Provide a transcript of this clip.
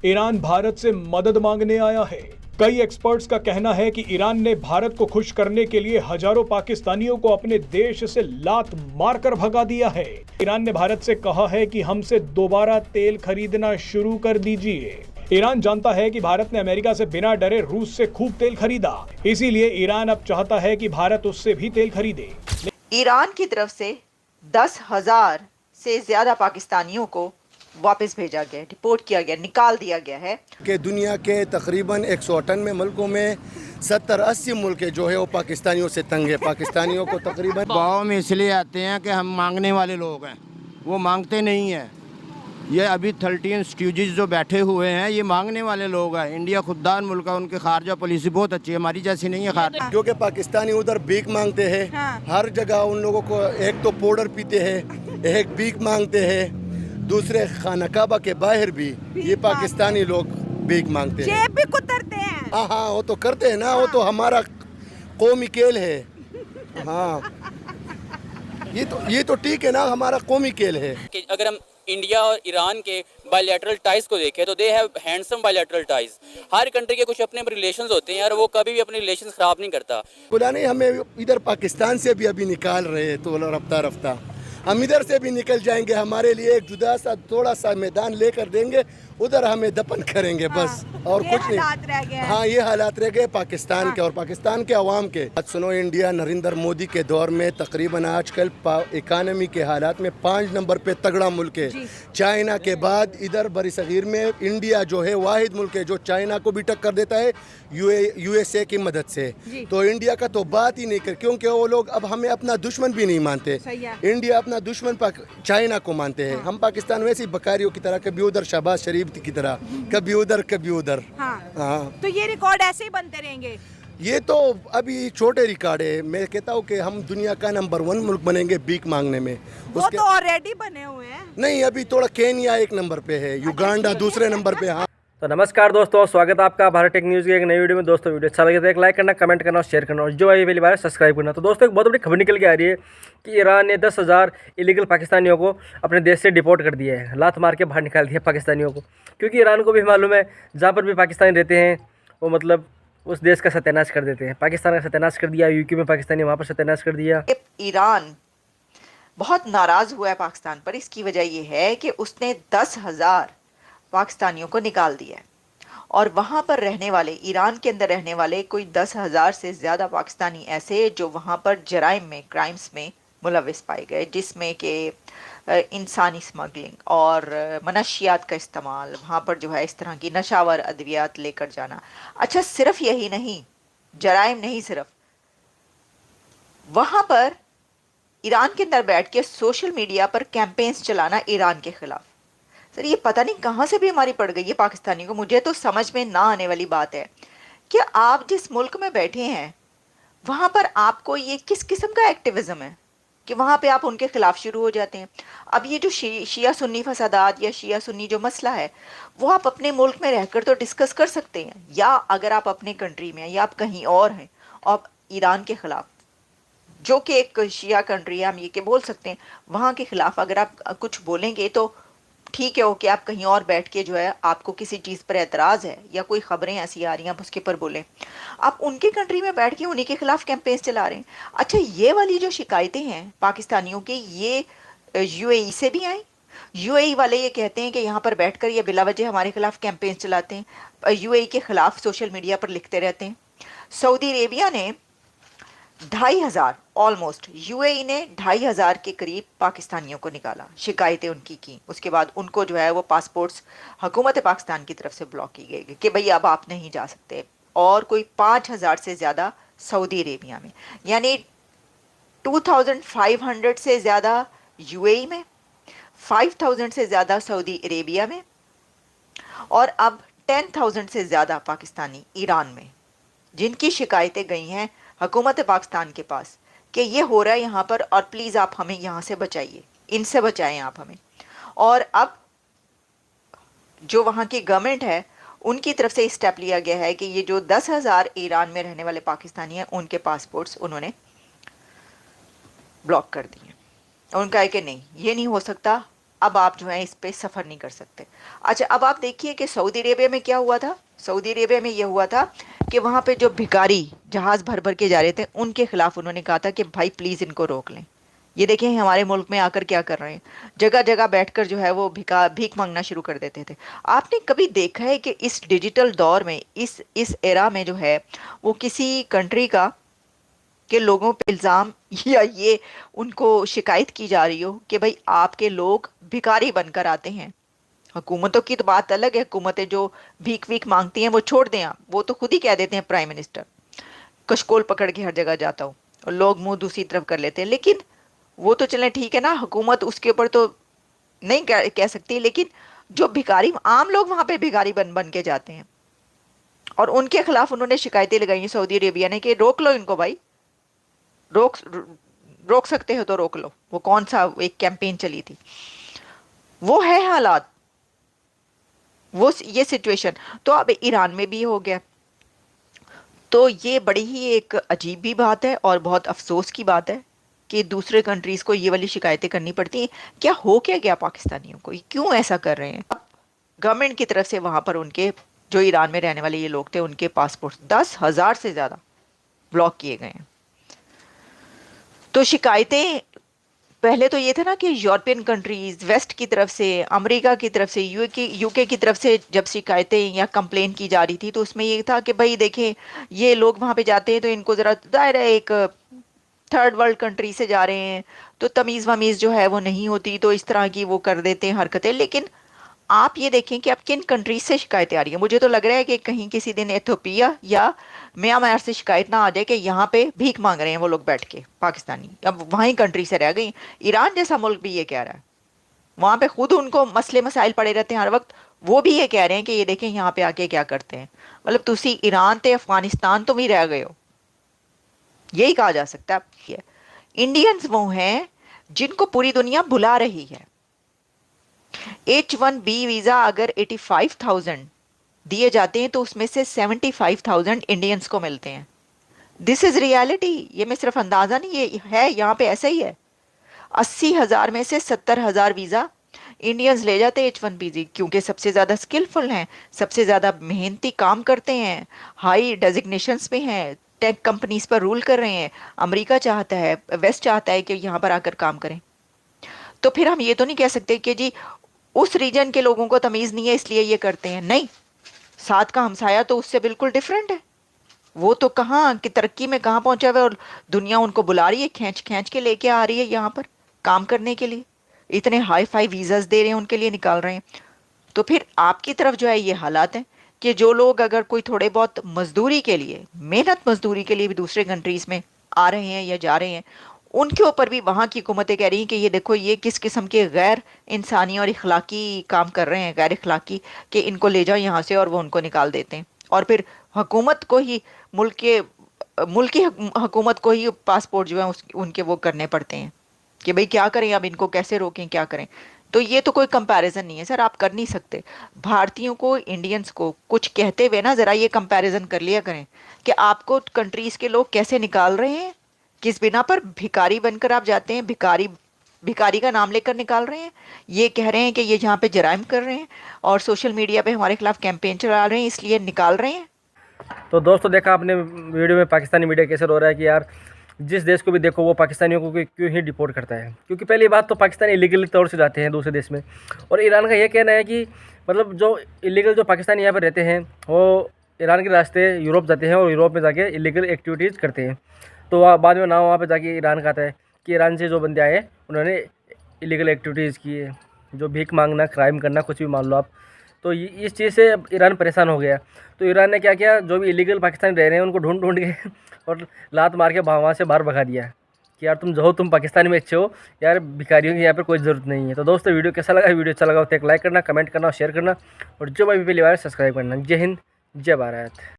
Iran Bharat से मदद मांगने आया है। कई एक्सपर्ट्स का कहना है कि ईरान ने भारत को खुश करने के लिए हजारों पाकिस्तानियों को अपने देश से लात मारकर भगा दिया है। ईरान ने भारत से कहा है कि हमसे दोबारा तेल खरीदना शुरू कर दीजिए। ईरान जानता है कि भारत ने अमेरिका से बिना डरे रूस से खूब तेल खरीदा, इसीलिए ईरान अब चाहता है कि भारत उससे भी तेल खरीदे। ईरान की तरफ से 10,000 से ज्यादा पाकिस्तानियों को वापस भेजा गया, डिपोर्ट किया गया, निकाल दिया गया है कि दुनिया के तकरीबन 198 मुल्कों में 70-80 मुल्क जो है वो पाकिस्तानियों से तंग है। पाकिस्तानियों को तकरीबन दबाव में इसलिए आते हैं कि हम मांगने वाले लोग हैं, वो मांगते नहीं हैं। ये अभी 13 स्ट्यूजेस जो बैठे हुए हैं ये मांगने वाले लोग हैं। इंडिया खुददार मुल्क है, उनकी खारजा पॉलिसी बहुत अच्छी है, हमारी जैसी नहीं है खारजा। क्योंकि पाकिस्तानी उधर भीख मांगते हैं। हर जगह उन लोगों को एक तो पाउडर पीते हैं, एक भीख मांगते हैं, दूसरे खाना काबा के बाहर भी ये पाकिस्तानी लोग भीख मांगते हैं, जेब भी कुतरते हैं। हाँ वो तो करते हैं ना, वो तो हमारा कौमी खेल है। हाँ ये तो ठीक है ना, हमारा कौमी खेल है। कि अगर हम इंडिया और ईरान के बायलैटरल टाइज को देखें तो they have handsome bilateral ties. Her country के कुछ अपने रिलेशंस होते हैं और वो कभी भी अपने रिलेशंस खराब नहीं करता। बोला नहीं, हमें इधर पाकिस्तान से भी अभी निकाल रहे हैं, तो रफ्ता रफ्ता हम इधर से भी निकल जाएंगे। हमारे लिए एक जुदा सा थोड़ा सा मैदान लेकर देंगे, उधर हमें दफन करेंगे बस। और कुछ नहीं। हाँ ये हालात रह गए पाकिस्तान के और पाकिस्तान के अवाम के। आज सुनो, इंडिया नरेंद्र मोदी के दौर में तकरीबन आजकल इकानमी के हालात में 5 नंबर पे तगड़ा मुल्क है। चाइना के बाद इधर बड़ी सगीर में इंडिया जो है वाहिद मुल्क है जो चाइना को भी टक्कर देता है USA की मदद से। तो इंडिया का तो बात ही नहीं कर, क्योंकि वो लोग अब हमें अपना दुश्मन भी नहीं मानते। इंडिया अपना दुश्मन चाइना को मानते हैं। हम पाकिस्तान वैसे ही बकारियों की तरह, कभी उधर शहबाज शरीफ की तरह, कभी उधर कभी उधर। हाँ। तो ये रिकॉर्ड ऐसे ही बनते रहेंगे। ये तो अभी छोटे रिकॉर्ड है। मैं कहता हूँ कि हम दुनिया का नंबर 1 मुल्क बनेंगे भीख मांगने में। वो तो ऑलरेडी बने हुए हैं। नहीं, अभी थोड़ा केन्या 1 नंबर पे है, युगांडा दूसरे नंबर पे। हाँ तो नमस्कार दोस्तों, स्वागत है आपका भारत टेक न्यूज़ की एक नई वीडियो में। दोस्तों वीडियो अच्छा लगे तो एक लाइक करना, कमेंट करना और शेयर करना, और जो आई पहली बार सब्सक्राइब करना। तो दोस्तों एक बहुत बड़ी खबर निकल के आ रही है कि ईरान ने 10,000 इलीगल पाकिस्तानियों को अपने देश से डिपोर्ट कर दिया है, लात मार के बाहर निकाल दिया पाकिस्तानियों को। क्योंकि ईरान को भी मालूम है जहाँ पर भी पाकिस्तानी रहते हैं वो मतलब उस देश का सत्यानाश कर देते हैं। पाकिस्तान का सत्यानाश कर दिया, यूके में पाकिस्तानी वहाँ पर सत्यानाश कर दिया। ईरान बहुत नाराज हुआ है पाकिस्तान पर। इसकी वजह यह है कि उसने 10,000 पाकिस्तानियों को निकाल दिया है और वहाँ पर रहने वाले, ईरान के अंदर रहने वाले कोई 10,000 से ज़्यादा पाकिस्तानी ऐसे जो वहाँ पर जराइम में, क्राइम्स में मुलविस पाए गए, जिसमें कि इंसानी स्मगलिंग और मनशियात का इस्तेमाल, वहाँ पर जो है इस तरह की नशावर अद्वियात लेकर जाना। अच्छा, सिर्फ यही नहीं, जराइम नहीं सिर्फ, वहाँ पर ईरान के अंदर बैठ के सोशल मीडिया पर कैंपेन्स चलाना ईरान के खिलाफ। सर ये पता नहीं कहाँ से भी हमारी पड़ गई है पाकिस्तानी को। मुझे तो समझ में ना आने वाली बात है कि आप जिस मुल्क में बैठे हैं वहाँ पर आपको ये किस किस्म का एक्टिविज्म है कि वहाँ पे आप उनके खिलाफ शुरू हो जाते हैं। अब ये जो शिया सुन्नी फसादात या शिया सुन्नी जो मसला है वो आप अपने मुल्क में रहकर तो डिस्कस कर सकते हैं, या अगर आप अपने कंट्री में या आप कहीं और हैं और ईरान के खिलाफ, जो कि एक शिया कंट्री है, हम ये के बोल सकते हैं, वहाँ के खिलाफ अगर आप कुछ बोलेंगे तो ठीक है, ओके, आप कहीं और बैठ के जो है आपको किसी चीज़ पर एतराज़ है या कोई ख़बरें ऐसी आ रही हैं आप उसके पर बोलें। आप उनकी कंट्री में बैठ के उन्हीं के ख़िलाफ़ कैंपेन्स चला रहे हैं। अच्छा, ये वाली जो शिकायतें हैं पाकिस्तानियों की, ये UAE से भी आई। UAE वाले ये कहते हैं कि यहाँ पर बैठकर ये बिला वजह हमारे खिलाफ़ कैंपेन्स चलाते हैं, UAE के ख़िलाफ़ सोशल मीडिया पर लिखते रहते हैं। सऊदी अरेबिया ने 2,500 ऑलमोस्ट, UAE ने 2,500 के करीब पाकिस्तानियों को निकाला, शिकायतें उनकी की। उसके बाद उनको जो है वो पासपोर्ट्स हुकूमत पाकिस्तान की तरफ से ब्लॉक की गई कि भाई अब आप नहीं जा सकते। और कोई 5,000 से ज़्यादा सऊदी अरेबिया में, यानी 2,500 से ज़्यादा UAE में, 5,000 से ज़्यादा सऊदी अरेबिया में, और अब 10,000 से ज़्यादा पाकिस्तानी ईरान में, जिनकी शिकायतें गई हैं हुकूमत पाकिस्तान के पास कि ये हो रहा है यहाँ पर और प्लीज़ आप हमें यहाँ से बचाइए, इनसे बचाएं आप हमें। और अब जो वहाँ की गवर्नमेंट है उनकी तरफ से स्टेप लिया गया है कि ये जो 10,000 ईरान में रहने वाले पाकिस्तानी हैं उनके पासपोर्ट्स उन्होंने ब्लॉक कर दिए। उनका है कि नहीं, ये नहीं हो सकता, अब आप जो है इस पे सफ़र नहीं कर सकते। अच्छा, अब आप देखिए कि सऊदी अरेबिया में क्या हुआ था। सऊदी अरेबिया में ये हुआ था कि वहाँ पे जो भिखारी जहाज़ भर भर के जा रहे थे, उनके खिलाफ उन्होंने कहा था कि भाई प्लीज़ इनको रोक लें। ये देखें हमारे मुल्क में आकर क्या कर रहे हैं, जगह जगह बैठकर जो है वो भीख मांगना शुरू कर देते थे। आपने कभी देखा है कि इस डिजिटल दौर में, इस एरा में जो है वो किसी कंट्री का के लोगों पे इल्ज़ाम या ये उनको शिकायत की जा रही हो कि भाई आपके लोग भिखारी बनकर आते हैं। हुकूमतों की तो बात अलग है, हुकूमतें जो भीख वीख मांगती हैं वो छोड़ दें आप, वो तो खुद ही कह देते हैं प्राइम मिनिस्टर कशकोल पकड़ के हर जगह जाता हूँ, और लोग मुंह दूसरी तरफ कर लेते हैं। लेकिन वो तो चलें ठीक है ना, हुकूमत उसके ऊपर तो नहीं कह सकती, लेकिन जो भिखारी आम लोग वहाँ पे भिखारी बन बन के जाते हैं और उनके खिलाफ उन्होंने शिकायतें लगाई सऊदी अरेबिया ने कि रोक लो इनको भाई, रोक सकते हो तो रोक लो। वो कौन सा एक कैंपेन चली थी, वो है हालात, वो ये सिचुएशन तो अब ईरान में भी हो गया। तो ये बड़ी ही एक अजीब भी बात है और बहुत अफसोस की बात है कि दूसरे कंट्रीज को ये वाली शिकायतें करनी पड़ती हैं। क्या हो क्या गया पाकिस्तानियों को, क्यों ऐसा कर रहे हैं? अब गवर्नमेंट की तरफ से वहाँ पर उनके जो ईरान में रहने वाले ये लोग थे, उनके पासपोर्ट 10,000 से ज़्यादा ब्लॉक किए गए हैं। तो शिकायतें पहले तो ये था ना कि यूरोपियन कंट्रीज, वेस्ट की तरफ से, अमेरिका की तरफ से, यूके की तरफ से जब शिकायतें या कंप्लेन की जा रही थी तो उसमें ये था कि भाई देखें ये लोग वहाँ पे जाते हैं तो इनको ज़रा दायरा है, एक थर्ड वर्ल्ड कंट्री से जा रहे हैं तो तमीज़ वमीज़ जो है वो नहीं होती, तो इस तरह की वो कर देते हैं हरकतें। लेकिन आप ये देखें कि अब किन कंट्रीज से शिकायतें आ रही हैं। मुझे तो लग रहा है कि कहीं किसी दिन एथियोपिया या म्यांमार से शिकायत ना आ जाए कि यहाँ पे भीख मांग रहे हैं वो लोग बैठ के पाकिस्तानी, अब वहीं कंट्री से रह गई। ईरान जैसा मुल्क भी ये कह रहा है, वहाँ पे खुद उनको मसले मसाइल पड़े रहते हैं हर वक्त, वो भी ये कह रहे हैं कि ये देखें यहाँ पे आके क्या करते हैं। मतलब तुसी ईरान ते अफगानिस्तान तुम ही रह गए हो, यही कहा जा सकता है। इंडियंस वो हैं जिनको पूरी दुनिया बुला रही है। H1B वीज़ा अगर 85,000 दिए जाते हैं तो उसमें से 75,000 इंडियंस को मिलते हैं। दिस इज़ रियलिटी, ये मैं सिर्फ अंदाज़ा नहीं, ये है, यहाँ पे ऐसा ही है। 80,000 में से 70,000 वीज़ा इंडियंस ले जाते हैं H1B, क्योंकि सबसे ज़्यादा स्किलफुल हैं, सबसे ज़्यादा मेहनती काम करते हैं, हाई डेजिग्नेशंस पे हैं, टेक कंपनीज पर रूल कर रहे हैं। अमेरिका चाहता है, वेस्ट चाहता है कि यहाँ पर आकर काम करें। तो फिर हम ये तो नहीं कह सकते कि जी उस रीजन के लोगों को तमीज़ नहीं है इसलिए ये करते हैं। नहीं, साथ का हमसाया तो उससे बिल्कुल डिफरेंट है। वो तो कहाँ की तरक्की में कहाँ पहुंचा हुआ है और दुनिया उनको बुला रही है, खींच खींच के लेके आ रही है यहाँ पर काम करने के लिए, इतने हाई फाई वीज़ास दे रहे हैं, उनके लिए निकाल रहे हैं। तो फिर आपकी तरफ जो है ये हालात हैं कि जो लोग अगर कोई थोड़े बहुत मजदूरी के लिए, मेहनत मजदूरी के लिए भी दूसरे कंट्रीज़ में आ रहे हैं या जा रहे हैं, उनके ऊपर भी वहाँ की हुकूमतें कह रही हैं कि ये देखो ये किस किस्म के गैर इंसानी और इखलाकी काम कर रहे हैं, गैर इखलाकी, कि इनको ले जाओ यहाँ से, और वो उनको निकाल देते हैं। और फिर हुकूमत को ही मुल्की हुकूमत को ही पासपोर्ट जो है उनके वो करने पड़ते हैं कि भाई क्या करें, अब इनको कैसे रोकें, क्या करें। तो ये तो कोई कंपैरिजन नहीं है सर, आप कर नहीं सकते। भारतीयों को, इंडियंस को कुछ कहते हुए ना ज़रा ये कंपैरिजन कर लिया करें कि आपको कंट्रीज़ के लोग कैसे निकाल रहे हैं, किस बिना पर भिखारी बनकर आप जाते हैं, भिखारी का नाम लेकर निकाल रहे हैं, ये कह रहे हैं कि ये यहाँ पे जराइम कर रहे हैं और सोशल मीडिया पे हमारे खिलाफ कैंपेन चला रहे हैं इसलिए निकाल रहे हैं। तो दोस्तों देखा आपने वीडियो में पाकिस्तानी मीडिया कैसे रो रहा है कि यार जिस देश को भी देखो वो पाकिस्तानियों को क्यों ही डिपोर्ट करता है। क्योंकि पहली बात तो पाकिस्तानी इलीगल तौर से जाते हैं दूसरे देश में, और ईरान का ये कहना है कि मतलब जो इलीगल जो पाकिस्तानी यहाँ पर रहते हैं वो ईरान के रास्ते यूरोप जाते हैं और यूरोप में जाके इलीगल एक्टिविटीज़ करते हैं। तो बाद में ना वहाँ पे जाके ईरान का आता है कि ईरान से जो बंदे आए उन्होंने इलीगल एक्टिविटीज़ की है, जो भीख मांगना, क्राइम करना, कुछ भी मान लो आप। तो इस चीज़ से ईरान परेशान हो गया। तो ईरान ने क्या किया, जो भी इलीगल पाकिस्तानी रह रहे हैं उनको ढूंढ ढूंढ के और लात मार के वहाँ से बाहर भगा दिया कि यार तुम पाकिस्तानी में अच्छे हो, यार भिखारियों की यहाँ पर कोई ज़रूरत नहीं है। तो दोस्तों वीडियो कैसा लगा, वीडियो अच्छा लगा तो एक लाइक करना, कमेंट करना और शेयर करना, और जो भाई पहली बार सब्सक्राइब करना। जय हिंद, जय भारत।